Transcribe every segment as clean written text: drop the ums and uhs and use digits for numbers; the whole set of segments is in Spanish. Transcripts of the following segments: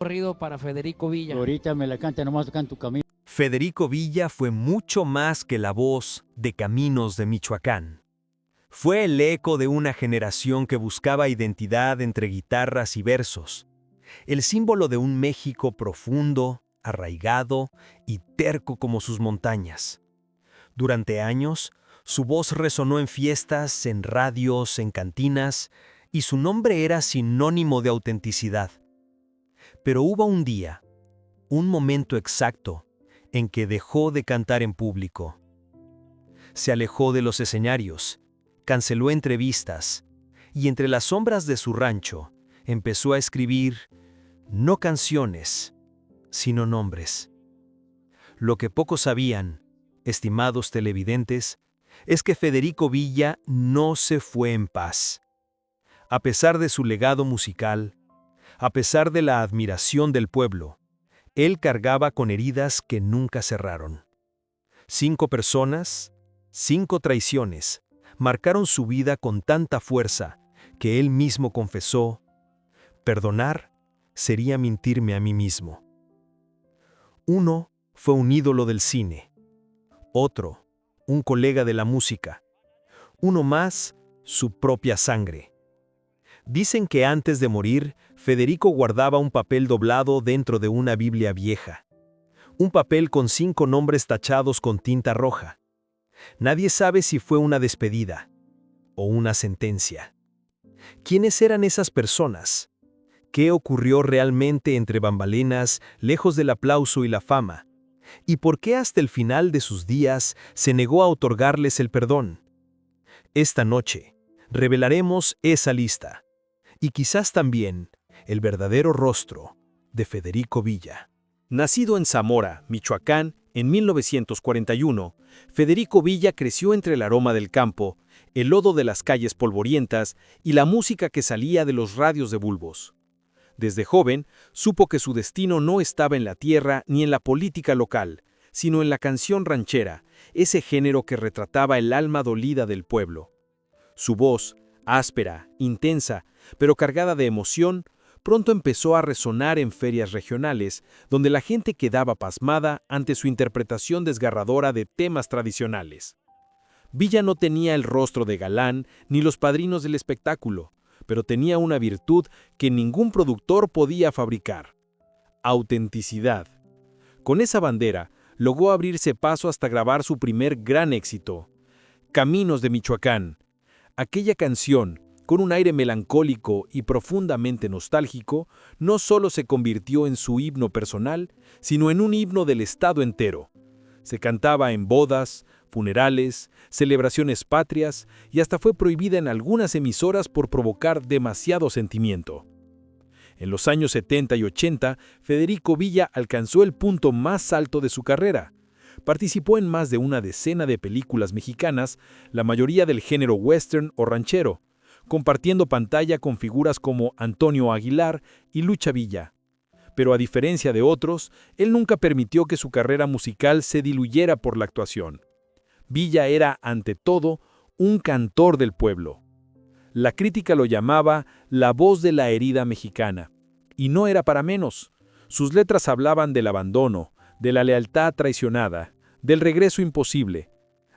corrido para Federico Villa. Ahorita me la canta, nomás tocan tu camino. Federico Villa fue mucho más que la voz de Caminos de Michoacán. Fue el eco de una generación que buscaba identidad entre guitarras y versos, el símbolo de un México profundo, arraigado y terco como sus montañas. Durante años, su voz resonó en fiestas, en radios, en cantinas, y su nombre era sinónimo de autenticidad. Pero hubo un día, un momento exacto, en que dejó de cantar en público. Se alejó de los escenarios, canceló entrevistas, y entre las sombras de su rancho empezó a escribir no canciones, sino nombres. Lo que pocos sabían, estimados televidentes, es que Federico Villa no se fue en paz. A pesar de su legado musical, a pesar de la admiración del pueblo, él cargaba con heridas que nunca cerraron. 5 personas, 5 traiciones, marcaron su vida con tanta fuerza que él mismo confesó: perdonar sería mentirme a mí mismo. Uno fue un ídolo del cine, otro, un colega de la música, uno más, su propia sangre. Dicen que antes de morir, Federico guardaba un papel doblado dentro de una Biblia vieja. Un papel con 5 nombres tachados con tinta roja. Nadie sabe si fue una despedida o una sentencia. ¿Quiénes eran esas personas? ¿Qué ocurrió realmente entre bambalinas, lejos del aplauso y la fama? ¿Y por qué hasta el final de sus días se negó a otorgarles el perdón? Esta noche, revelaremos esa lista. Y quizás también el verdadero rostro de Federico Villa. Nacido en Zamora, Michoacán, en 1941, Federico Villa creció entre el aroma del campo, el lodo de las calles polvorientas y la música que salía de los radios de bulbos. Desde joven, supo que su destino no estaba en la tierra ni en la política local, sino en la canción ranchera, ese género que retrataba el alma dolida del pueblo. Su voz, áspera, intensa, pero cargada de emoción, pronto empezó a resonar en ferias regionales, donde la gente quedaba pasmada ante su interpretación desgarradora de temas tradicionales. Villa no tenía el rostro de galán ni los padrinos del espectáculo, pero tenía una virtud que ningún productor podía fabricar: autenticidad. Con esa bandera, logró abrirse paso hasta grabar su primer gran éxito, Caminos de Michoacán. Aquella canción, con un aire melancólico y profundamente nostálgico, no solo se convirtió en su himno personal, sino en un himno del estado entero. Se cantaba en bodas, funerales, celebraciones patrias y hasta fue prohibida en algunas emisoras por provocar demasiado sentimiento. En los años 70 y 80, Federico Villa alcanzó el punto más alto de su carrera. Participó en más de una decena de películas mexicanas, la mayoría del género western o ranchero, compartiendo pantalla con figuras como Antonio Aguilar y Lucha Villa. Pero a diferencia de otros, él nunca permitió que su carrera musical se diluyera por la actuación. Villa era, ante todo, un cantor del pueblo. La crítica lo llamaba la voz de la herida mexicana. Y no era para menos. Sus letras hablaban del abandono, de la lealtad traicionada, del regreso imposible.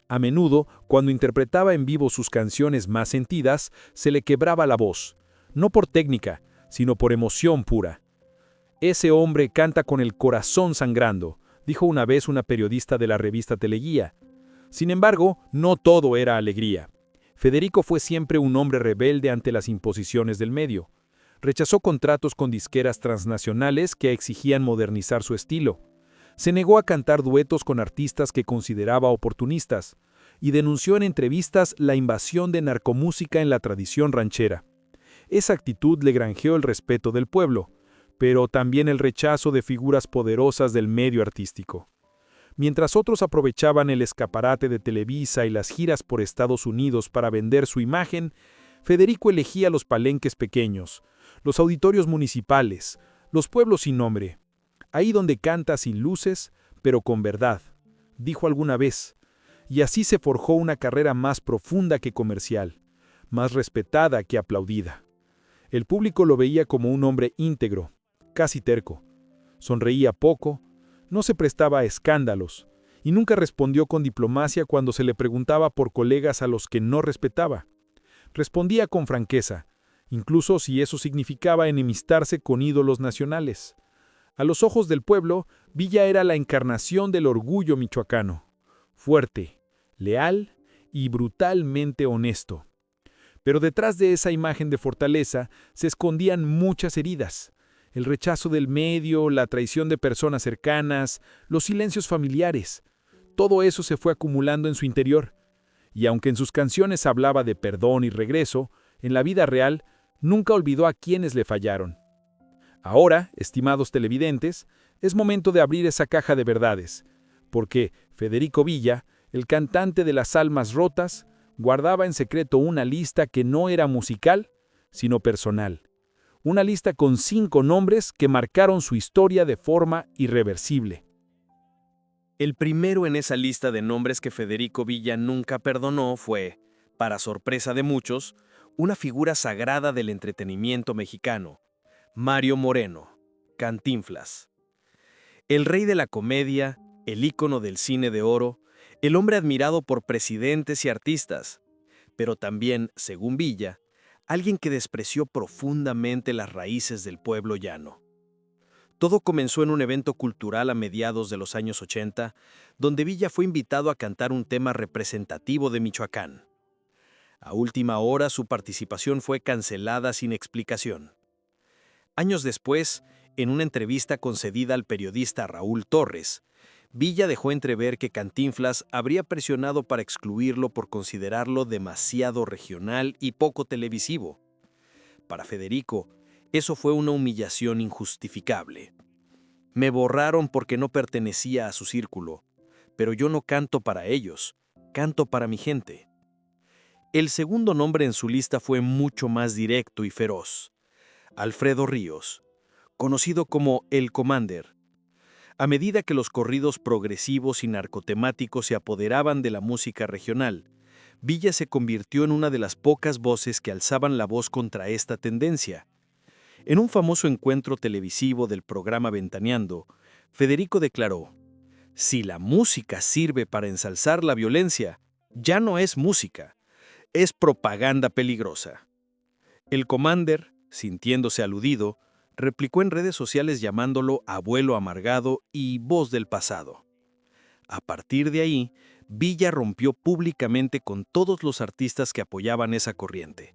A menudo, cuando interpretaba en vivo sus canciones más sentidas, se le quebraba la voz, no por técnica, sino por emoción pura. «Ese hombre canta con el corazón sangrando», dijo una vez una periodista de la revista Teleguía. Sin embargo, no todo era alegría. Federico fue siempre un hombre rebelde ante las imposiciones del medio. Rechazó contratos con disqueras transnacionales que exigían modernizar su estilo. Se negó a cantar duetos con artistas que consideraba oportunistas y denunció en entrevistas la invasión de narcomúsica en la tradición ranchera. Esa actitud le granjeó el respeto del pueblo, pero también el rechazo de figuras poderosas del medio artístico. Mientras otros aprovechaban el escaparate de Televisa y las giras por Estados Unidos para vender su imagen, Federico elegía los palenques pequeños, los auditorios municipales, los pueblos sin nombre. Ahí donde canta sin luces, pero con verdad, dijo alguna vez, y así se forjó una carrera más profunda que comercial, más respetada que aplaudida. El público lo veía como un hombre íntegro, casi terco. Sonreía poco, no se prestaba a escándalos, y nunca respondió con diplomacia cuando se le preguntaba por colegas a los que no respetaba. Respondía con franqueza, incluso si eso significaba enemistarse con ídolos nacionales. A los ojos del pueblo, Villa era la encarnación del orgullo michoacano. Fuerte, leal y brutalmente honesto. Pero detrás de esa imagen de fortaleza se escondían muchas heridas. El rechazo del medio, la traición de personas cercanas, los silencios familiares. Todo eso se fue acumulando en su interior. Y aunque en sus canciones hablaba de perdón y regreso, en la vida real nunca olvidó a quienes le fallaron. Ahora, estimados televidentes, es momento de abrir esa caja de verdades, porque Federico Villa, el cantante de Las Almas Rotas, guardaba en secreto una lista que no era musical, sino personal. Una lista con 5 nombres que marcaron su historia de forma irreversible. El primero en esa lista de nombres que Federico Villa nunca perdonó fue, para sorpresa de muchos, una figura sagrada del entretenimiento mexicano, Mario Moreno, Cantinflas. El rey de la comedia, el ícono del cine de oro, el hombre admirado por presidentes y artistas, pero también, según Villa, alguien que despreció profundamente las raíces del pueblo llano. Todo comenzó en un evento cultural a mediados de los años 80, donde Villa fue invitado a cantar un tema representativo de Michoacán. A última hora su participación fue cancelada sin explicación. Años después, en una entrevista concedida al periodista Raúl Torres, Villa dejó entrever que Cantinflas habría presionado para excluirlo por considerarlo demasiado regional y poco televisivo. Para Federico, eso fue una humillación injustificable. Me borraron porque no pertenecía a su círculo, pero yo no canto para ellos, canto para mi gente. El segundo nombre en su lista fue mucho más directo y feroz: Alfredo Ríos, conocido como El Commander. A medida que los corridos progresivos y narcotemáticos se apoderaban de la música regional, Villa se convirtió en una de las pocas voces que alzaban la voz contra esta tendencia. En un famoso encuentro televisivo del programa Ventaneando, Federico declaró: «Si la música sirve para ensalzar la violencia, ya no es música, es propaganda peligrosa». El Commander, sintiéndose aludido, replicó en redes sociales llamándolo abuelo amargado y voz del pasado. A partir de ahí, Villa rompió públicamente con todos los artistas que apoyaban esa corriente.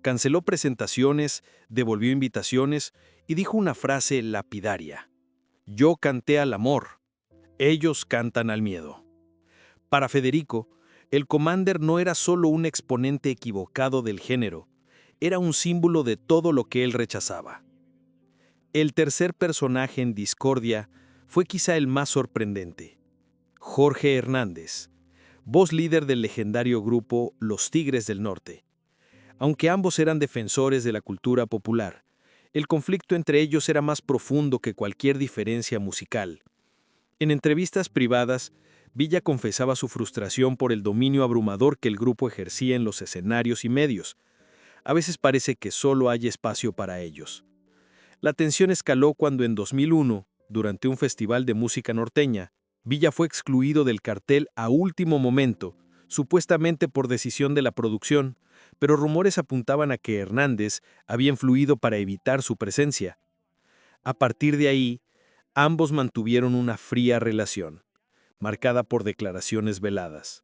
Canceló presentaciones, devolvió invitaciones y dijo una frase lapidaria: «Yo canté al amor, ellos cantan al miedo». Para Federico, el Commander no era solo un exponente equivocado del género, era un símbolo de todo lo que él rechazaba. El tercer personaje en discordia fue quizá el más sorprendente: Jorge Hernández, voz líder del legendario grupo Los Tigres del Norte. Aunque ambos eran defensores de la cultura popular, el conflicto entre ellos era más profundo que cualquier diferencia musical. En entrevistas privadas, Villa confesaba su frustración por el dominio abrumador que el grupo ejercía en los escenarios y medios. A veces parece que solo hay espacio para ellos. La tensión escaló cuando en 2001, durante un festival de música norteña, Villa fue excluido del cartel a último momento, supuestamente por decisión de la producción, pero rumores apuntaban a que Hernández había influido para evitar su presencia. A partir de ahí, ambos mantuvieron una fría relación, marcada por declaraciones veladas.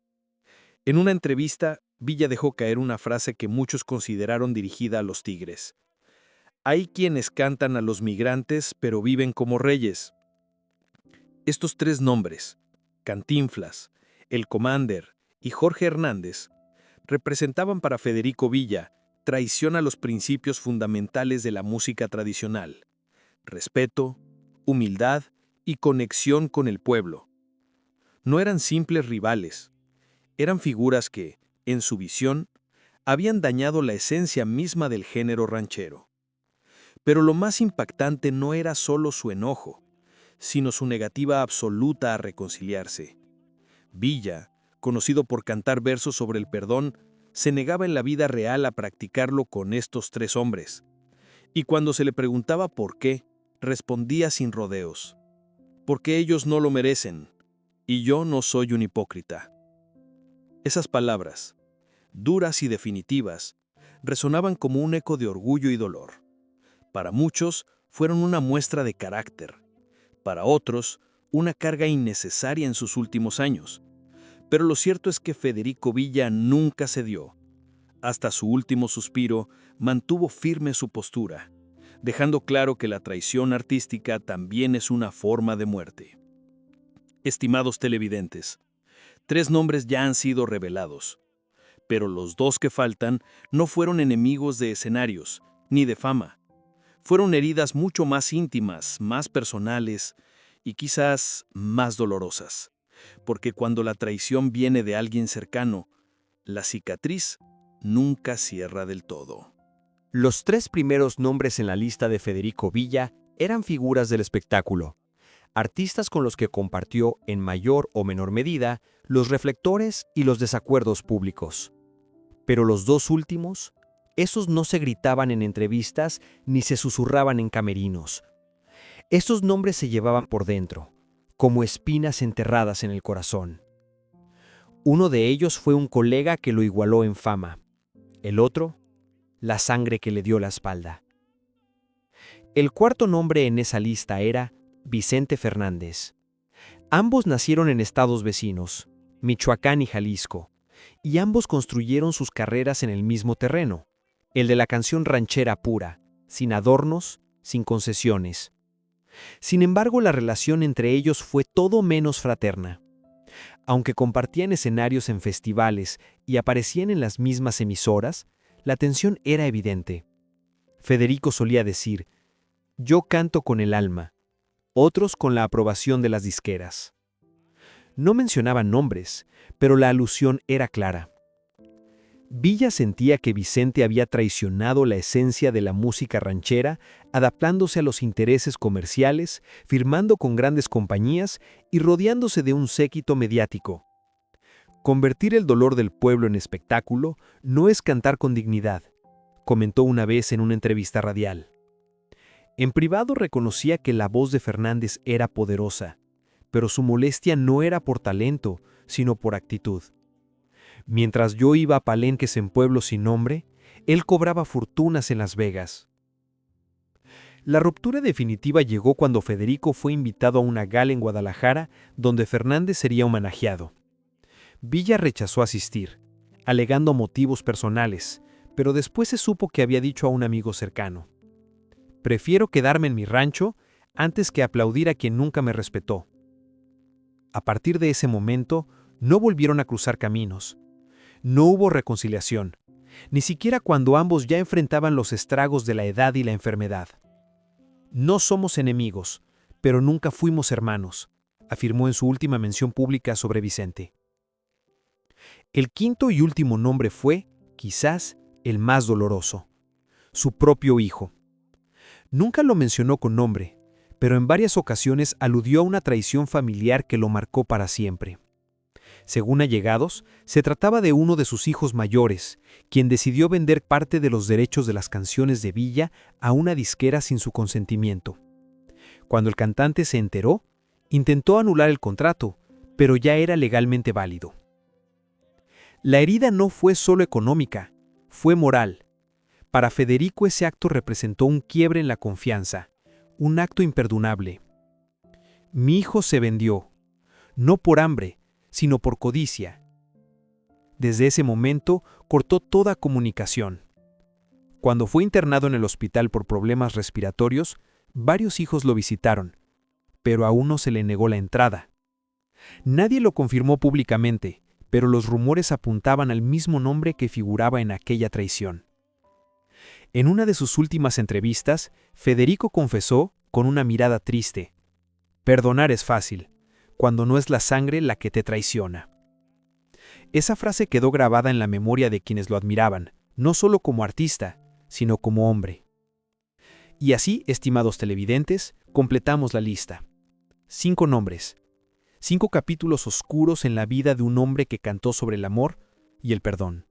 En una entrevista, Villa dejó caer una frase que muchos consideraron dirigida a los Tigres: «Hay quienes cantan a los migrantes, pero viven como reyes». Estos 3 nombres, Cantinflas, El Commander y Jorge Hernández, representaban para Federico Villa traición a los principios fundamentales de la música tradicional: respeto, humildad y conexión con el pueblo. No eran simples rivales, eran figuras que, en su visión, habían dañado la esencia misma del género ranchero. Pero lo más impactante no era solo su enojo, sino su negativa absoluta a reconciliarse. Villa, conocido por cantar versos sobre el perdón, se negaba en la vida real a practicarlo con estos 3 hombres. Y cuando se le preguntaba por qué, respondía sin rodeos. Porque ellos no lo merecen, y yo no soy un hipócrita. Esas palabras, duras y definitivas, resonaban como un eco de orgullo y dolor. Para muchos, fueron una muestra de carácter. Para otros, una carga innecesaria en sus últimos años. Pero lo cierto es que Federico Villa nunca cedió. Hasta su último suspiro, mantuvo firme su postura, dejando claro que la traición artística también es una forma de muerte. Estimados televidentes, 3 nombres ya han sido revelados, pero los 2 que faltan no fueron enemigos de escenarios, ni de fama. Fueron heridas mucho más íntimas, más personales y quizás más dolorosas, porque cuando la traición viene de alguien cercano, la cicatriz nunca cierra del todo. Los 3 primeros nombres en la lista de Federico Villa eran figuras del espectáculo, artistas con los que compartió en mayor o menor medida los reflectores y los desacuerdos públicos. Pero los 2 últimos, esos no se gritaban en entrevistas ni se susurraban en camerinos. Esos nombres se llevaban por dentro, como espinas enterradas en el corazón. Uno de ellos fue un colega que lo igualó en fama. El otro, la sangre que le dio la espalda. El cuarto nombre en esa lista era Vicente Fernández. Ambos nacieron en estados vecinos, Michoacán y Jalisco, y ambos construyeron sus carreras en el mismo terreno, el de la canción ranchera pura, sin adornos, sin concesiones. Sin embargo, la relación entre ellos fue todo menos fraterna. Aunque compartían escenarios en festivales y aparecían en las mismas emisoras, la tensión era evidente. Federico solía decir, «Yo canto con el alma», otros con la aprobación de las disqueras. No mencionaban nombres, pero la alusión era clara. Villa sentía que Vicente había traicionado la esencia de la música ranchera, adaptándose a los intereses comerciales, firmando con grandes compañías y rodeándose de un séquito mediático. Convertir el dolor del pueblo en espectáculo no es cantar con dignidad, comentó una vez en una entrevista radial. En privado reconocía que la voz de Fernández era poderosa, pero su molestia no era por talento, sino por actitud. Mientras yo iba a palenques en pueblos sin nombre, él cobraba fortunas en Las Vegas. La ruptura definitiva llegó cuando Federico fue invitado a una gala en Guadalajara donde Fernández sería homenajeado. Villa rechazó asistir, alegando motivos personales, pero después se supo que había dicho a un amigo cercano: «Prefiero quedarme en mi rancho antes que aplaudir a quien nunca me respetó». A partir de ese momento, no volvieron a cruzar caminos. No hubo reconciliación, ni siquiera cuando ambos ya enfrentaban los estragos de la edad y la enfermedad. «No somos enemigos, pero nunca fuimos hermanos», afirmó en su última mención pública sobre Vicente. El quinto y último nombre fue, quizás, el más doloroso: su propio hijo. Nunca lo mencionó con nombre, pero en varias ocasiones aludió a una traición familiar que lo marcó para siempre. Según allegados, se trataba de uno de sus hijos mayores, quien decidió vender parte de los derechos de las canciones de Villa a una disquera sin su consentimiento. Cuando el cantante se enteró, intentó anular el contrato, pero ya era legalmente válido. La herida no fue solo económica, fue moral. Para Federico ese acto representó un quiebre en la confianza, un acto imperdonable. «Mi hijo se vendió, no por hambre, sino por codicia». Desde ese momento cortó toda comunicación. Cuando fue internado en el hospital por problemas respiratorios, varios hijos lo visitaron, pero a uno se le negó la entrada. Nadie lo confirmó públicamente, pero los rumores apuntaban al mismo nombre que figuraba en aquella traición. En una de sus últimas entrevistas, Federico confesó, con una mirada triste: «Perdonar es fácil, cuando no es la sangre la que te traiciona». Esa frase quedó grabada en la memoria de quienes lo admiraban, no solo como artista, sino como hombre. Y así, estimados televidentes, completamos la lista. 5 nombres. 5 capítulos oscuros en la vida de un hombre que cantó sobre el amor y el perdón,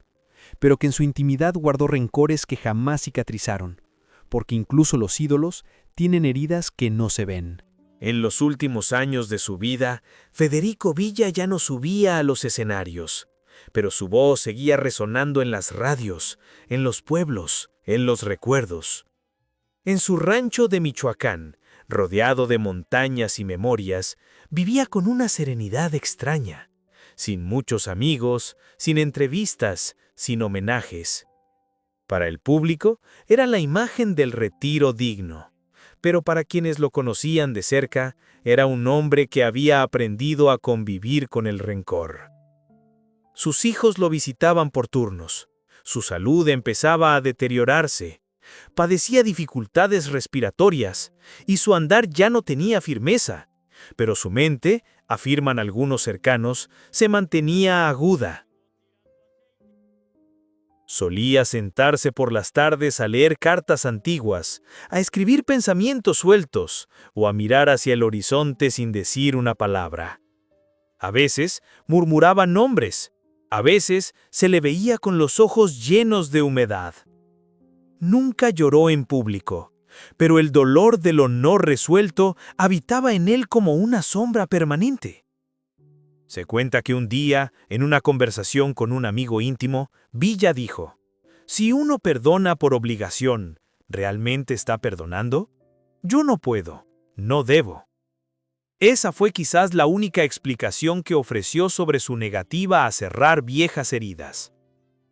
pero que en su intimidad guardó rencores que jamás cicatrizaron, porque incluso los ídolos tienen heridas que no se ven. En los últimos años de su vida, Federico Villa ya no subía a los escenarios, pero su voz seguía resonando en las radios, en los pueblos, en los recuerdos. En su rancho de Michoacán, rodeado de montañas y memorias, vivía con una serenidad extraña, sin muchos amigos, sin entrevistas, sin homenajes. Para el público, era la imagen del retiro digno, pero para quienes lo conocían de cerca, era un hombre que había aprendido a convivir con el rencor. Sus hijos lo visitaban por turnos. Su salud empezaba a deteriorarse. Padecía dificultades respiratorias y su andar ya no tenía firmeza, pero su mente, afirman algunos cercanos, se mantenía aguda. Solía sentarse por las tardes a leer cartas antiguas, a escribir pensamientos sueltos o a mirar hacia el horizonte sin decir una palabra. A veces murmuraba nombres, a veces se le veía con los ojos llenos de humedad. Nunca lloró en público, pero el dolor de lo no resuelto habitaba en él como una sombra permanente. Se cuenta que un día, en una conversación con un amigo íntimo, Villa dijo: «Si uno perdona por obligación, ¿realmente está perdonando? Yo no puedo, no debo». Esa fue quizás la única explicación que ofreció sobre su negativa a cerrar viejas heridas.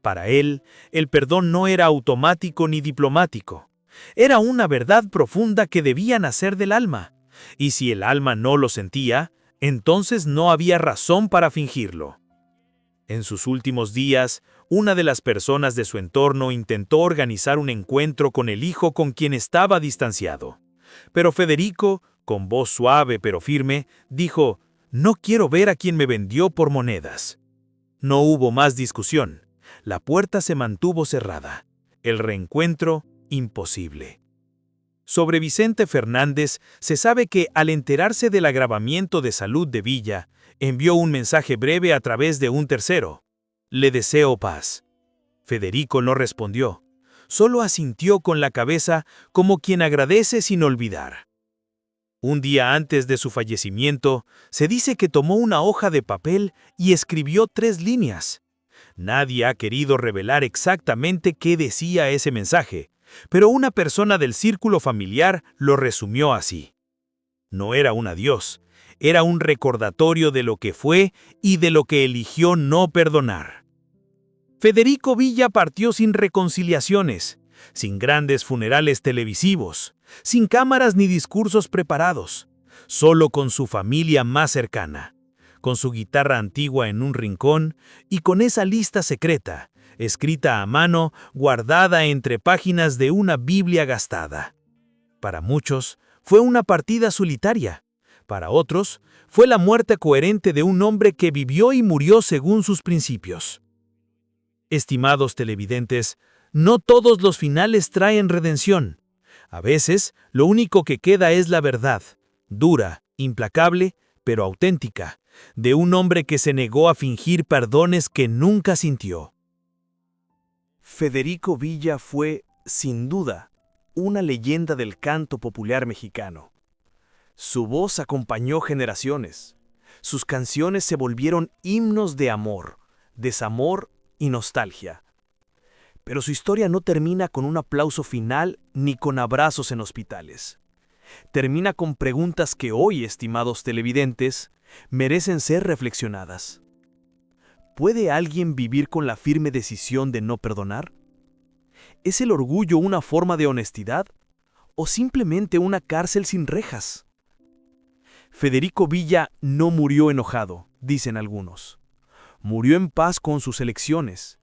Para él, el perdón no era automático ni diplomático. Era una verdad profunda que debía nacer del alma, y si el alma no lo sentía, entonces no había razón para fingirlo. En sus últimos días, una de las personas de su entorno intentó organizar un encuentro con el hijo con quien estaba distanciado. Pero Federico, con voz suave pero firme, dijo: «No quiero ver a quien me vendió por monedas». No hubo más discusión. La puerta se mantuvo cerrada. El reencuentro, imposible. Sobre Vicente Fernández, se sabe que, al enterarse del agravamiento de salud de Villa, envió un mensaje breve a través de un tercero: «Le deseo paz». Federico no respondió. Solo asintió con la cabeza como quien agradece sin olvidar. Un día antes de su fallecimiento, se dice que tomó una hoja de papel y escribió 3 líneas. Nadie ha querido revelar exactamente qué decía ese mensaje, pero una persona del círculo familiar lo resumió así: «No era un adiós, era un recordatorio de lo que fue y de lo que eligió no perdonar». Federico Villa partió sin reconciliaciones, sin grandes funerales televisivos, sin cámaras ni discursos preparados, solo con su familia más cercana, con su guitarra antigua en un rincón y con esa lista secreta, escrita a mano, guardada entre páginas de una Biblia gastada. Para muchos, fue una partida solitaria. Para otros, fue la muerte coherente de un hombre que vivió y murió según sus principios. Estimados televidentes, no todos los finales traen redención. A veces, lo único que queda es la verdad, dura, implacable, pero auténtica, de un hombre que se negó a fingir perdones que nunca sintió. Federico Villa fue, sin duda, una leyenda del canto popular mexicano. Su voz acompañó generaciones. Sus canciones se volvieron himnos de amor, desamor y nostalgia. Pero su historia no termina con un aplauso final ni con abrazos en hospitales. Termina con preguntas que hoy, estimados televidentes, merecen ser reflexionadas. ¿Puede alguien vivir con la firme decisión de no perdonar? ¿Es el orgullo una forma de honestidad o simplemente una cárcel sin rejas? Federico Villa no murió enojado, dicen algunos. Murió en paz con sus elecciones.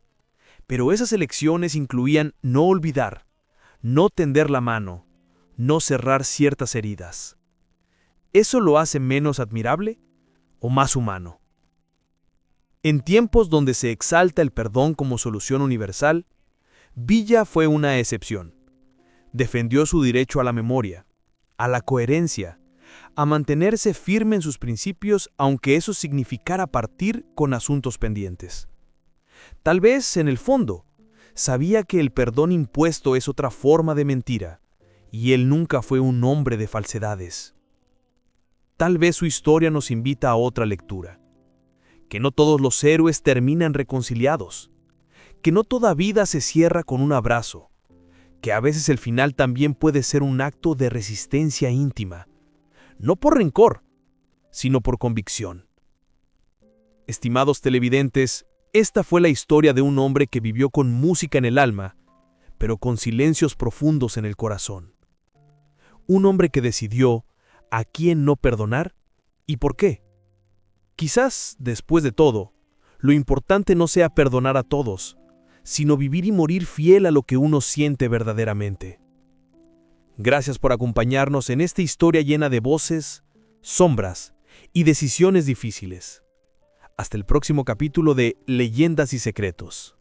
Pero esas elecciones incluían no olvidar, no tender la mano, no cerrar ciertas heridas. ¿Eso lo hace menos admirable o más humano? En tiempos donde se exalta el perdón como solución universal, Villa fue una excepción. Defendió su derecho a la memoria, a la coherencia, a mantenerse firme en sus principios aunque eso significara partir con asuntos pendientes. Tal vez, en el fondo, sabía que el perdón impuesto es otra forma de mentira, y él nunca fue un hombre de falsedades. Tal vez su historia nos invita a otra lectura. Que no todos los héroes terminan reconciliados. Que no toda vida se cierra con un abrazo. Que a veces el final también puede ser un acto de resistencia íntima. No por rencor, sino por convicción. Estimados televidentes, esta fue la historia de un hombre que vivió con música en el alma, pero con silencios profundos en el corazón. Un hombre que decidió a quién no perdonar y por qué. Quizás, después de todo, lo importante no sea perdonar a todos, sino vivir y morir fiel a lo que uno siente verdaderamente. Gracias por acompañarnos en esta historia llena de voces, sombras y decisiones difíciles. Hasta el próximo capítulo de Leyendas y Secretos.